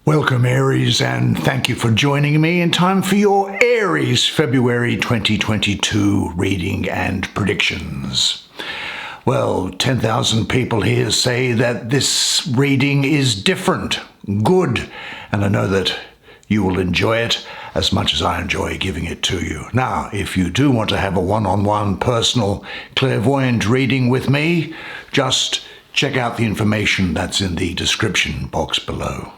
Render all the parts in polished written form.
Welcome, Aries, and thank you for joining me in time for your Aries February 2022 reading and predictions. Well, 10,000 people here say that this reading is different, good, and I know that you will enjoy it as much as I enjoy giving it to you. Now, if you do want to have a one-on-one personal clairvoyant reading with me, just check out the information that's in the description box below.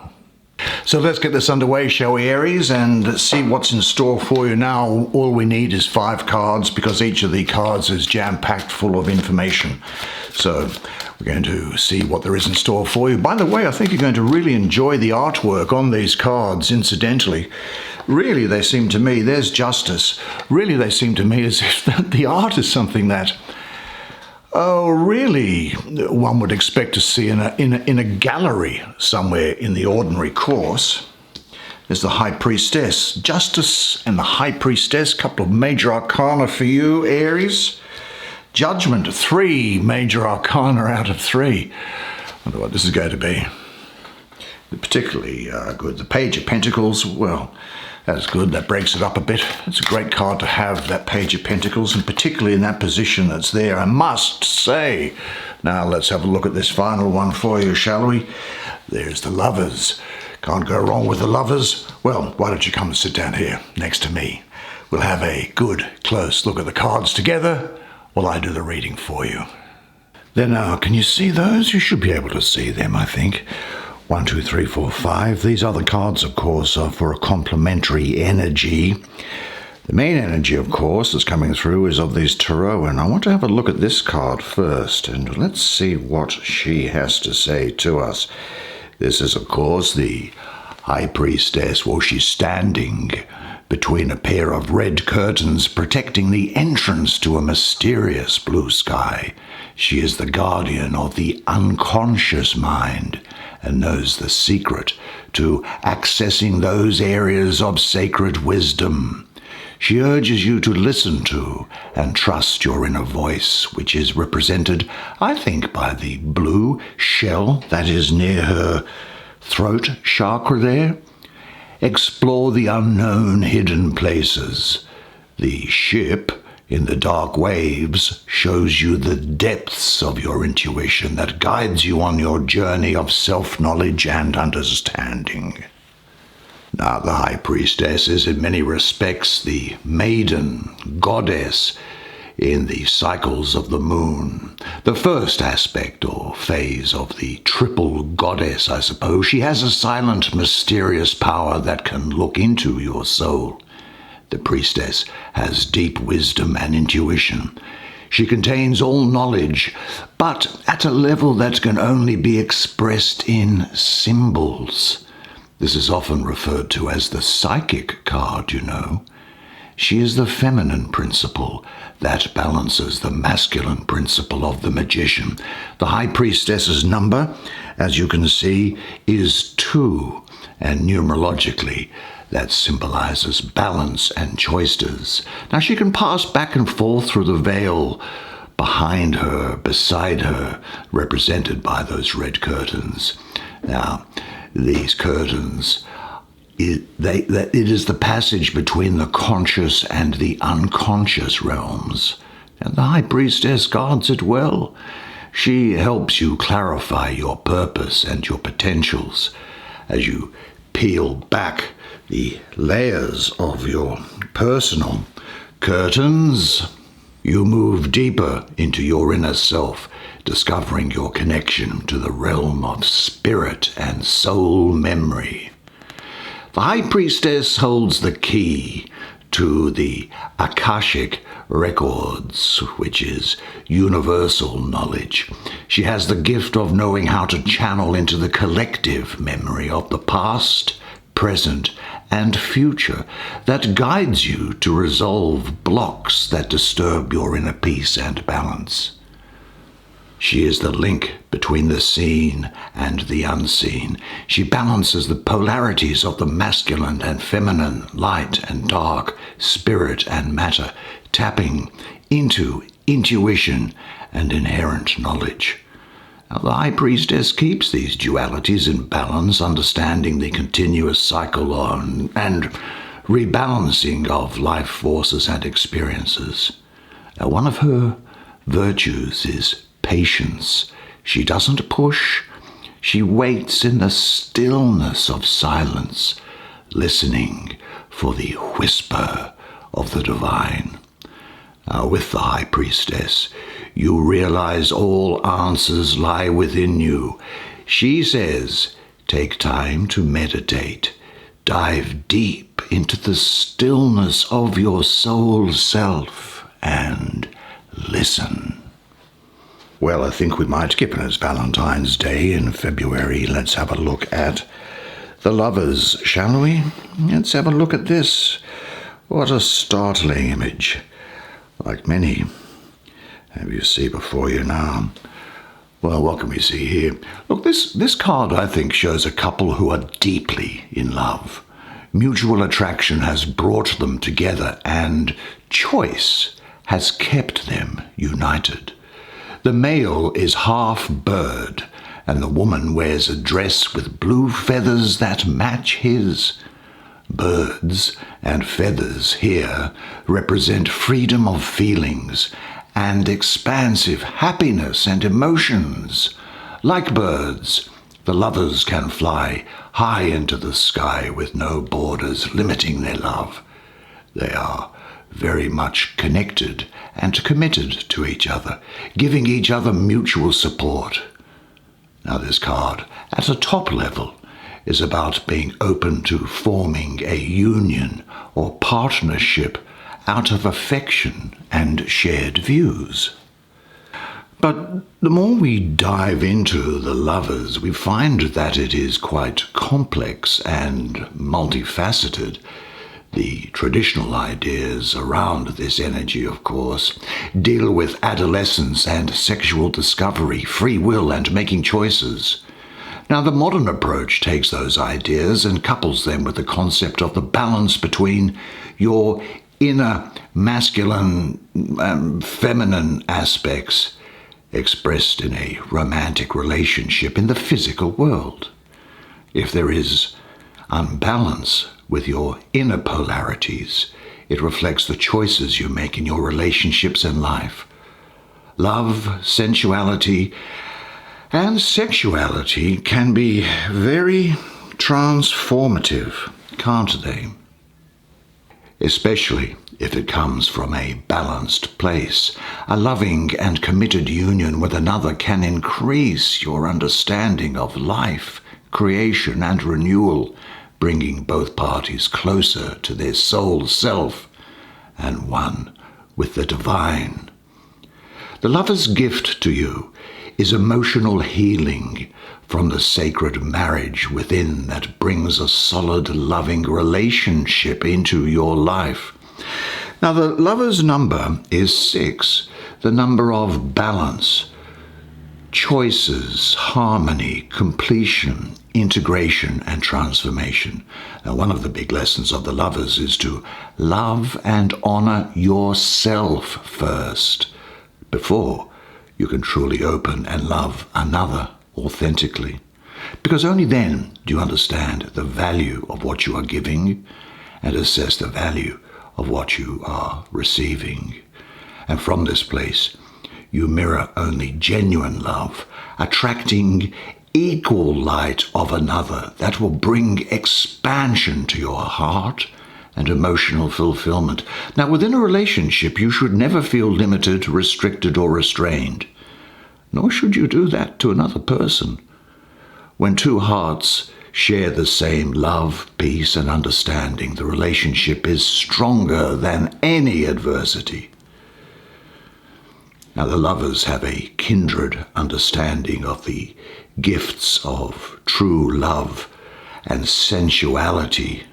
So let's get this underway, shall we, Aries, and see what's in store for you now. All we need is 5 cards because each of the cards is jam-packed full of information. So we're going to see what there is in store for you. By the way, I think you're going to really enjoy the artwork on these cards, incidentally. Really, they seem to me, there's justice. Really, they seem to me as if the art is something that really, one would expect to see in a gallery somewhere in the ordinary course. There's the High Priestess, Justice and the High Priestess, couple of major arcana for you, Aries. Judgment, 3 major arcana out of 3. I wonder what this is going to be. Particularly good. The Page of Pentacles, well, that's good. That breaks it up a bit. It's a great card to have, that Page of Pentacles, and particularly in that position that's there, I must say. Now, let's have a look at this final one for you, shall we? There's the Lovers. Can't go wrong with the Lovers. Well, why don't you come and sit down here next to me? We'll have a good, close look at the cards together while I do the reading for you. There now, can you see those? You should be able to see them, I think. 1, 2, 3, 4, 5. These other cards, of course, are for a complementary energy. The main energy, of course, that's coming through is of these tarot, and I want to have a look at this card first, and let's see what she has to say to us. This is, of course, the High Priestess. Well, she's standing between a pair of red curtains protecting the entrance to a mysterious blue sky. She is the guardian of the unconscious mind and knows the secret to accessing those areas of sacred wisdom. She urges you to listen to and trust your inner voice, which is represented, I think, by the blue shell that is near her throat chakra there. Explore the unknown hidden places. The ship in the dark waves shows you the depths of your intuition that guides you on your journey of self-knowledge and understanding. Now, the High Priestess is in many respects the maiden goddess in the cycles of the moon. The first aspect or phase of the triple goddess, I suppose. She has a silent, mysterious power that can look into your soul. The priestess has deep wisdom and intuition. She contains all knowledge, but at a level that can only be expressed in symbols. This is often referred to as the psychic card, you know. She is the feminine principle that balances the masculine principle of the magician. The High Priestess's number, as you can see, is 2, and numerologically, that symbolizes balance and choices. Now, she can pass back and forth through the veil behind her, beside her, represented by those red curtains. Now, these curtains, it is the passage between the conscious and the unconscious realms, and the High Priestess guards it well. She helps you clarify your purpose and your potentials as you peel back the layers of your personal curtains. You move deeper into your inner self, discovering your connection to the realm of spirit and soul memory. The High Priestess holds the key to the Akashic records, which is universal knowledge. She has the gift of knowing how to channel into the collective memory of the past, present, and future that guides you to resolve blocks that disturb your inner peace and balance. She is the link between the seen and the unseen. She balances the polarities of the masculine and feminine, light and dark, spirit and matter, tapping into intuition and inherent knowledge. Now, the High Priestess keeps these dualities in balance, understanding the continuous cycle on and rebalancing of life forces and experiences. Now, one of her virtues is patience. She doesn't push. She waits in the stillness of silence, listening for the whisper of the divine. Now, with the High Priestess, you realize all answers lie within you. She says, take time to meditate. Dive deep into the stillness of your soul self and listen. Well, I think we might, given it's Valentine's Day in February, let's have a look at the lovers, shall we? Let's have a look at this. What a startling image. Like many you see before you now. Well, what can we see here? Look, this card, I think, shows a couple who are deeply in love. Mutual attraction has brought them together, and choice has kept them united. The male is half bird, and the woman wears a dress with blue feathers that match his. Birds and feathers here represent freedom of feelings and expansive happiness and emotions. Like birds, the lovers can fly high into the sky with no borders limiting their love. They are very much connected and committed to each other, giving each other mutual support. Now, this card, at a top level, is about being open to forming a union or partnership out of affection and shared views. But the more we dive into the lovers, we find that it is quite complex and multifaceted. The traditional ideas around this energy, of course, deal with adolescence and sexual discovery, free will, and making choices. Now, the modern approach takes those ideas and couples them with the concept of the balance between your inner masculine and feminine aspects expressed in a romantic relationship in the physical world. If there is unbalance with your inner polarities, it reflects the choices you make in your relationships and life. Love, sensuality, and sexuality can be very transformative, can't they? Especially if it comes from a balanced place. A loving and committed union with another can increase your understanding of life, creation, and renewal, bringing both parties closer to their soul self and one with the divine. The lover's gift to you is emotional healing from the sacred marriage within that brings a solid, loving relationship into your life. Now, the lover's number is 6, the number of balance, choices, harmony, completion, integration, and transformation. Now, one of the big lessons of the lovers is to love and honor yourself first, before you can truly open and love another authentically. Because only then do you understand the value of what you are giving and assess the value of what you are receiving. And from this place, you mirror only genuine love, attracting equal light of another that will bring expansion to your heart and emotional fulfillment. Now, within a relationship, you should never feel limited, restricted, or restrained. Nor should you do that to another person. When two hearts share the same love, peace, and understanding, the relationship is stronger than any adversity. Now, the lovers have a kindred understanding of the gifts of true love and sensuality.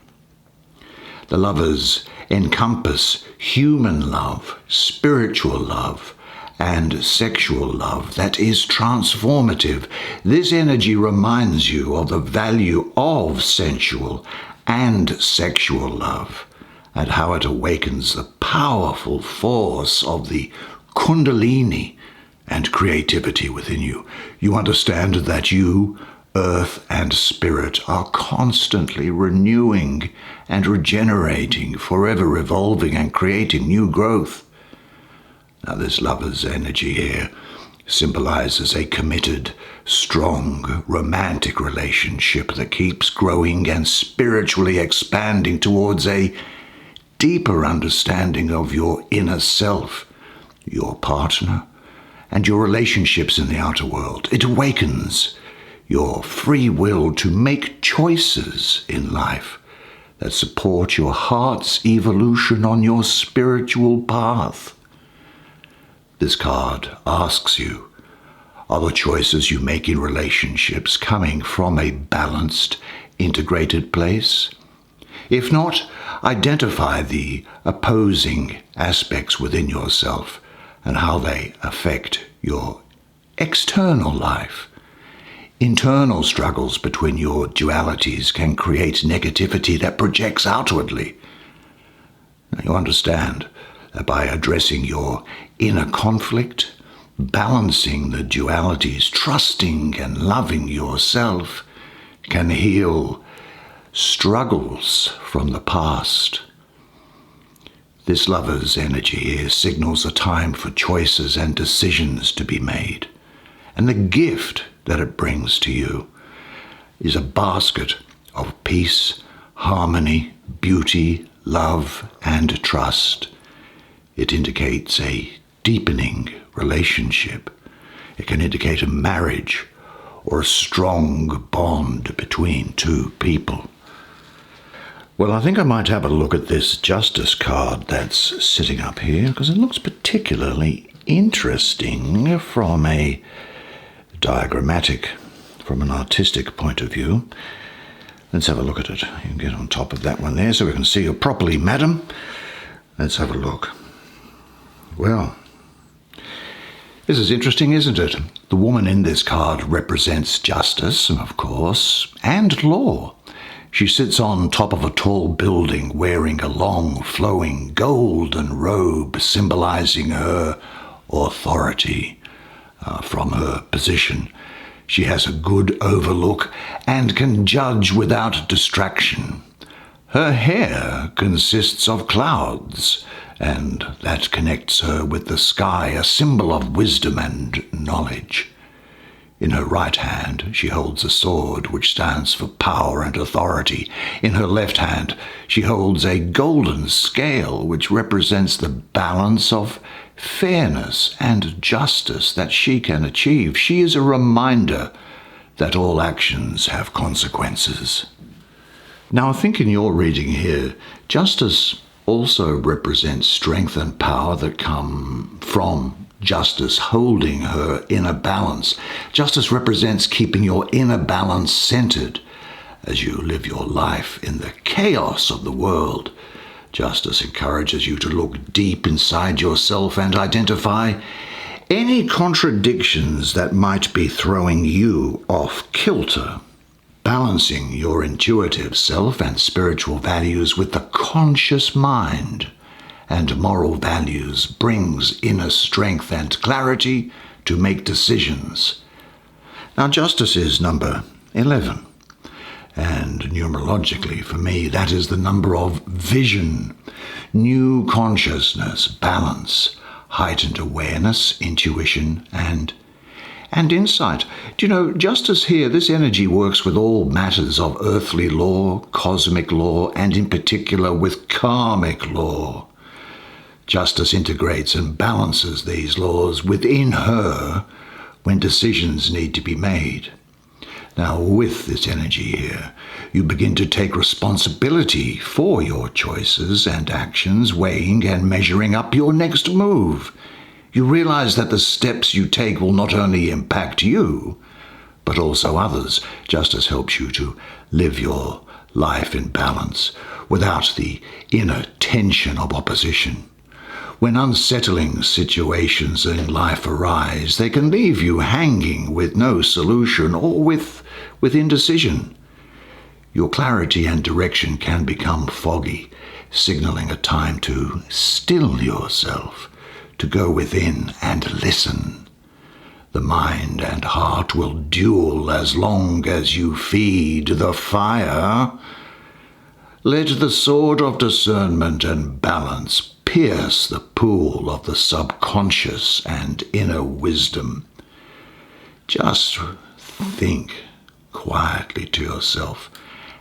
The lovers encompass human love, spiritual love, and sexual love that is transformative. This energy reminds you of the value of sensual and sexual love and how it awakens the powerful force of the Kundalini and creativity within you. You understand that you, earth and spirit, are constantly renewing and regenerating, forever evolving and creating new growth. Now, this lover's energy here symbolizes a committed, strong, romantic relationship that keeps growing and spiritually expanding towards a deeper understanding of your inner self, your partner, and your relationships in the outer world. It awakens your free will to make choices in life that support your heart's evolution on your spiritual path. This card asks you, are the choices you make in relationships coming from a balanced, integrated place? If not, identify the opposing aspects within yourself and how they affect your external life. Internal struggles between your dualities can create negativity that projects outwardly. Now, you understand that by addressing your inner conflict, balancing the dualities, trusting and loving yourself can heal struggles from the past. This lover's energy here signals a time for choices and decisions to be made. And the gift that it brings to you is a basket of peace, harmony, beauty, love, and trust. It indicates a deepening relationship. It can indicate a marriage or a strong bond between two people. Well, I think I might have a look at this Justice card that's sitting up here, because it looks particularly interesting from a diagrammatic, from an artistic point of view. Let's have a look at it. You can get on top of that one there so we can see you properly, madam. Let's have a look. Well, this is interesting, isn't it? The woman in this card represents justice, of course, and law. She sits on top of a tall building wearing a long, flowing golden robe symbolizing her authority from her position. She has a good overlook and can judge without distraction. Her hair consists of clouds, and that connects her with the sky, a symbol of wisdom and knowledge. In her right hand, she holds a sword which stands for power and authority. In her left hand, she holds a golden scale which represents the balance of fairness and justice that she can achieve. She is a reminder that all actions have consequences. Now, I think in your reading here, justice also represents strength and power that come from justice holding her inner balance. Justice represents keeping your inner balance centered as you live your life in the chaos of the world. Justice encourages you to look deep inside yourself and identify any contradictions that might be throwing you off kilter. Balancing your intuitive self and spiritual values with the conscious mind and moral values brings inner strength and clarity to make decisions. Now, justice is number 11. And numerologically, for me, that is the number of vision, new consciousness, balance, heightened awareness, intuition, and insight. Do you know, justice here, this energy works with all matters of earthly law, cosmic law, and in particular with karmic law. Justice integrates and balances these laws within her when decisions need to be made. Now, with this energy here, you begin to take responsibility for your choices and actions, weighing and measuring up your next move. You realize that the steps you take will not only impact you, but also others. Justice helps you to live your life in balance without the inner tension of opposition. When unsettling situations in life arise, they can leave you hanging with no solution or with indecision. Your clarity and direction can become foggy, signaling a time to still yourself, to go within and listen. The mind and heart will duel as long as you feed the fire. Let the sword of discernment and balance pierce the pool of the subconscious and inner wisdom. Just think quietly to yourself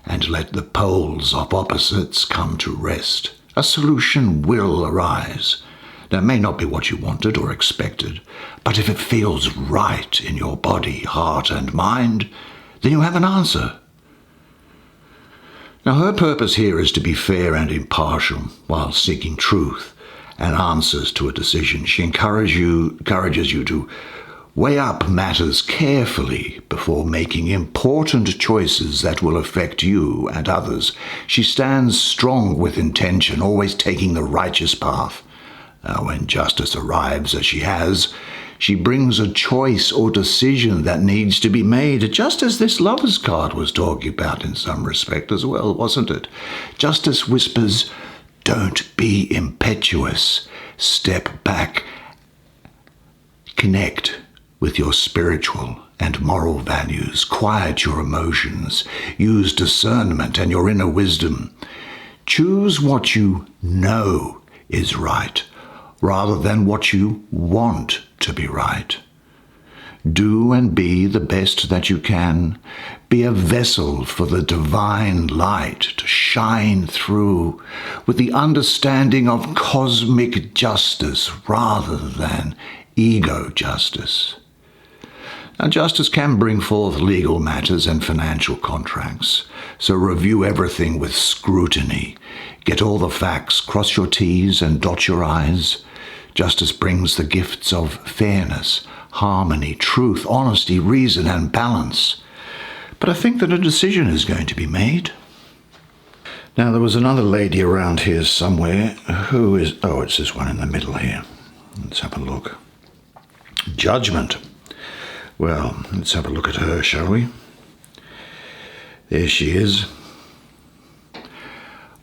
and let the poles of opposites come to rest. A solution will arise. That may not be what you wanted or expected, but if it feels right in your body, heart, and mind, then you have an answer. Now, her purpose here is to be fair and impartial while seeking truth and answers to a decision. She encourages you to weigh up matters carefully before making important choices that will affect you and others. She stands strong with intention, always taking the righteous path. When justice arrives, as she has, she brings a choice or decision that needs to be made, just as this Lover's card was talking about in some respect as well, wasn't it? Justice whispers, don't be impetuous. Step back. Connect with your spiritual and moral values. Quiet your emotions. Use discernment and your inner wisdom. Choose what you know is right, rather than what you want to be right. Do and be the best that you can. Be a vessel for the divine light to shine through with the understanding of cosmic justice rather than ego justice. Now, justice can bring forth legal matters and financial contracts, so review everything with scrutiny. Get all the facts, cross your T's and dot your I's. Justice brings the gifts of fairness, harmony, truth, honesty, reason, and balance. But I think that a decision is going to be made. Now, there was another lady around here somewhere who is... Oh, it's this one in the middle here. Let's have a look. Judgment. Well, let's have a look at her, shall we? There she is.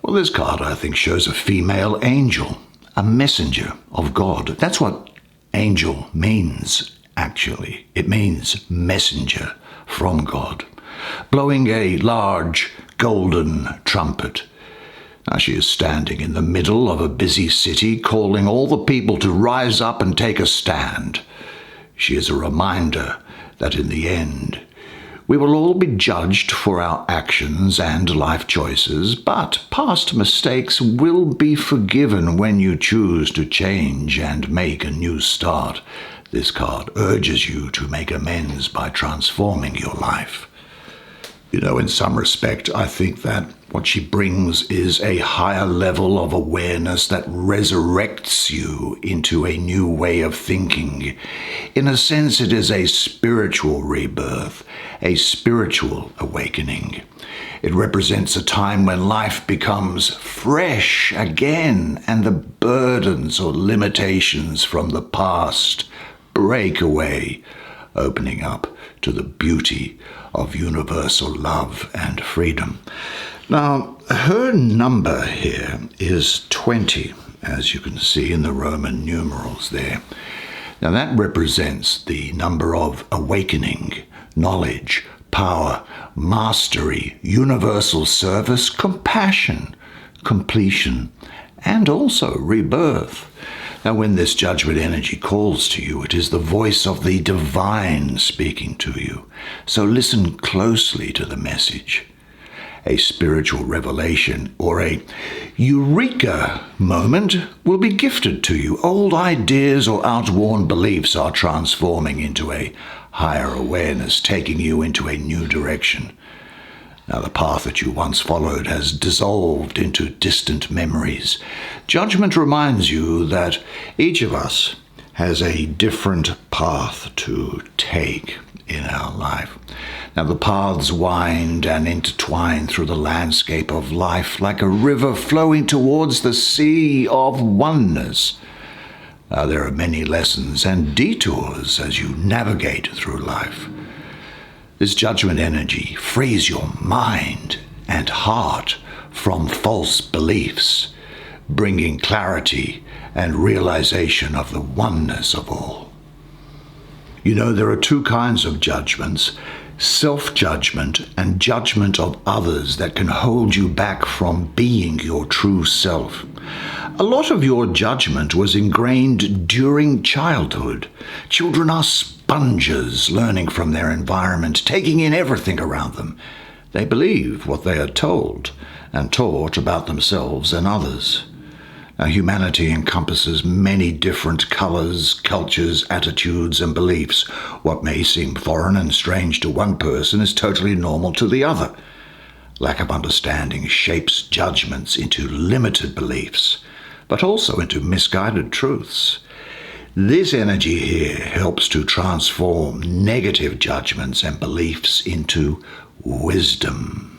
Well, this card, I think, shows a female angel, a messenger of God. That's what angel means, actually. It means messenger from God, blowing a large golden trumpet. Now, she is standing in the middle of a busy city, calling all the people to rise up and take a stand. She is a reminder that in the end, we will all be judged for our actions and life choices, but past mistakes will be forgiven when you choose to change and make a new start. This card urges you to make amends by transforming your life. You know, in some respect, I think that what she brings is a higher level of awareness that resurrects you into a new way of thinking. In a sense, it is a spiritual rebirth, a spiritual awakening. It represents a time when life becomes fresh again, and the burdens or limitations from the past break away, opening up to the beauty of universal love and freedom. Now, her number here is 20, as you can see in the Roman numerals there. Now, that represents the number of awakening, knowledge, power, mastery, universal service, compassion, completion, and also rebirth. Now, when this judgment energy calls to you, it is the voice of the divine speaking to you. So listen closely to the message. A spiritual revelation or a eureka moment will be gifted to you. Old ideas or outworn beliefs are transforming into a higher awareness, taking you into a new direction. Now, the path that you once followed has dissolved into distant memories. Judgment reminds you that each of us has a different path to take in our life. Now, the paths wind and intertwine through the landscape of life like a river flowing towards the sea of oneness. Now, there are many lessons and detours as you navigate through life. This judgment energy frees your mind and heart from false beliefs, bringing clarity and realization of the oneness of all. You know, there are two kinds of judgments: self-judgment and judgment of others that can hold you back from being your true self. A lot of your judgment was ingrained during childhood. Children are sponges, learning from their environment, taking in everything around them. They believe what they are told and taught about themselves and others. Now, humanity encompasses many different colors, cultures, attitudes, and beliefs. What may seem foreign and strange to one person is totally normal to the other. Lack of understanding shapes judgments into limited beliefs, but also into misguided truths. This energy here helps to transform negative judgments and beliefs into wisdom.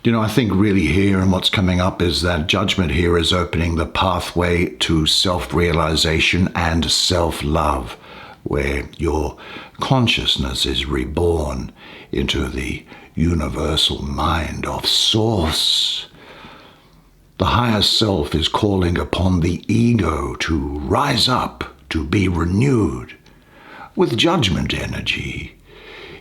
You know, I think really here and what's coming up is that judgment here is opening the pathway to self-realization and self-love, where your consciousness is reborn into the universal mind of Source. The higher self is calling upon the ego to rise up, to be renewed. With judgment energy,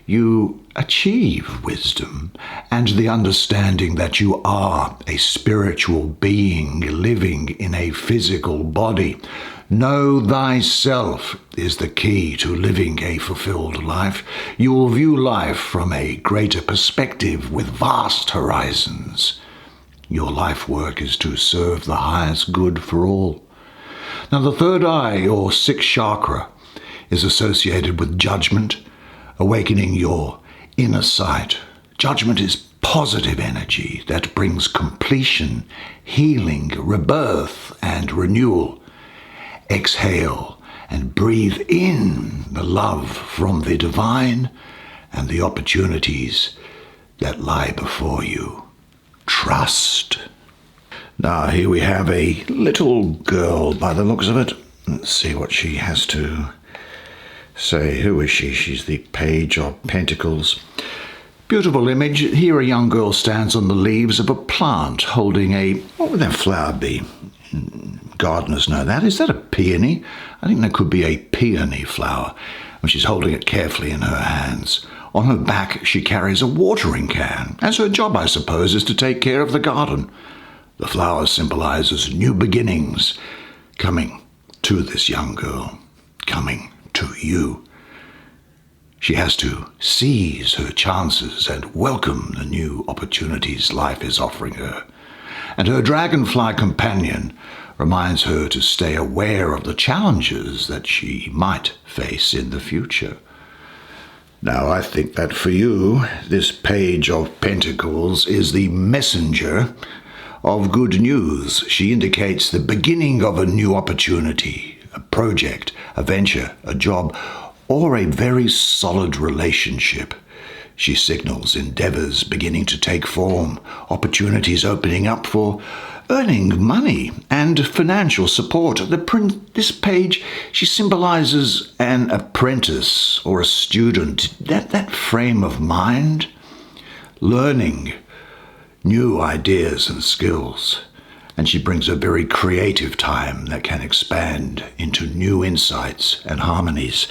you achieve wisdom and the understanding that you are a spiritual being living in a physical body. Know thyself is the key to living a fulfilled life. You will view life from a greater perspective with vast horizons. Your life work is to serve the highest good for all. Now, the third eye, or sixth chakra, is associated with judgment, awakening your inner sight. Judgment is positive energy that brings completion, healing, rebirth, and renewal. Exhale and breathe in the love from the divine and the opportunities that lie before you. Trust. Now, here we have a little girl by the looks of it. Let's see what she has to say. Who is she? She's the Page of Pentacles. Beautiful image. Here a young girl stands on the leaves of a plant holding what would that flower be? Gardeners know that. Is that a peony? I think that could be a peony flower. And she's holding it carefully in her hands. On her back, she carries a watering can, as her job, I suppose, is to take care of the garden. The flower symbolizes new beginnings coming to this young girl, coming to you. She has to seize her chances and welcome the new opportunities life is offering her. And her dragonfly companion reminds her to stay aware of the challenges that she might face in the future. Now, I think that for you, this Page of Pentacles is the messenger of good news. She indicates the beginning of a new opportunity, a project, a venture, a job, or a very solid relationship. She signals endeavors beginning to take form, opportunities opening up for earning money and financial support. This page, she symbolizes an apprentice or a student, that frame of mind, learning new ideas and skills. And she brings a very creative time that can expand into new insights and harmonies.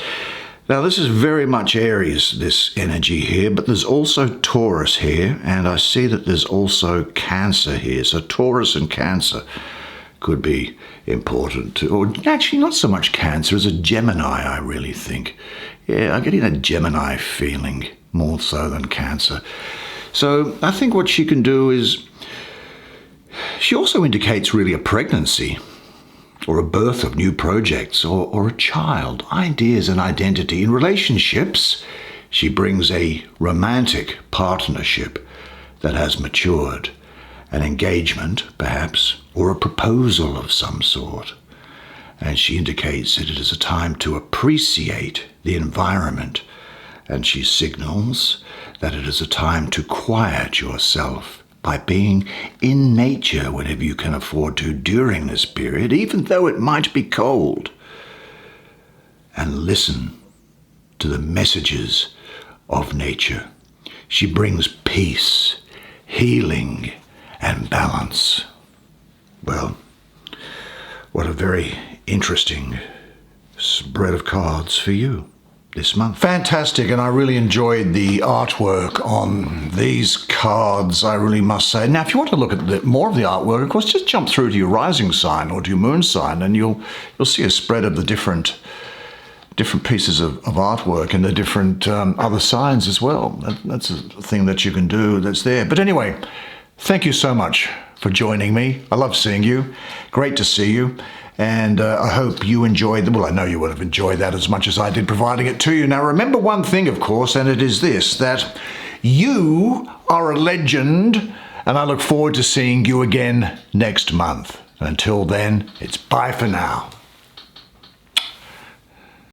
Now, this is very much Aries, this energy here, but there's also Taurus here, and I see that there's also Cancer here. So Taurus and Cancer could be important, or actually not so much Cancer as a Gemini, I really think. Yeah, I'm getting a Gemini feeling more so than Cancer. So I think what she can do is, she also indicates really a pregnancy, or a birth of new projects, or a child, ideas and identity. In relationships, she brings a romantic partnership that has matured, an engagement, perhaps, or a proposal of some sort. And she indicates that it is a time to appreciate the environment, and she signals that it is a time to quiet yourself by being in nature whenever you can afford to during this period, even though it might be cold, and listen to the messages of nature. She brings peace, healing, and balance. Well, what a very interesting spread of cards for you. this month. Fantastic, and I really enjoyed the artwork on these cards, I really must say. Now, if you want to look at more of the artwork, of course, just jump through to your rising sign or to your moon sign, and you'll see a spread of the different pieces of artwork and the different other signs as well. That's a thing that you can do that's there. But anyway, thank you so much for joining me. I love seeing you. Great to see you. And I hope you enjoyed, well, I know you would have enjoyed that as much as I did providing it to you. Now, remember one thing, of course, and it is this, that you are a legend, and I look forward to seeing you again next month. Until then, it's bye for now.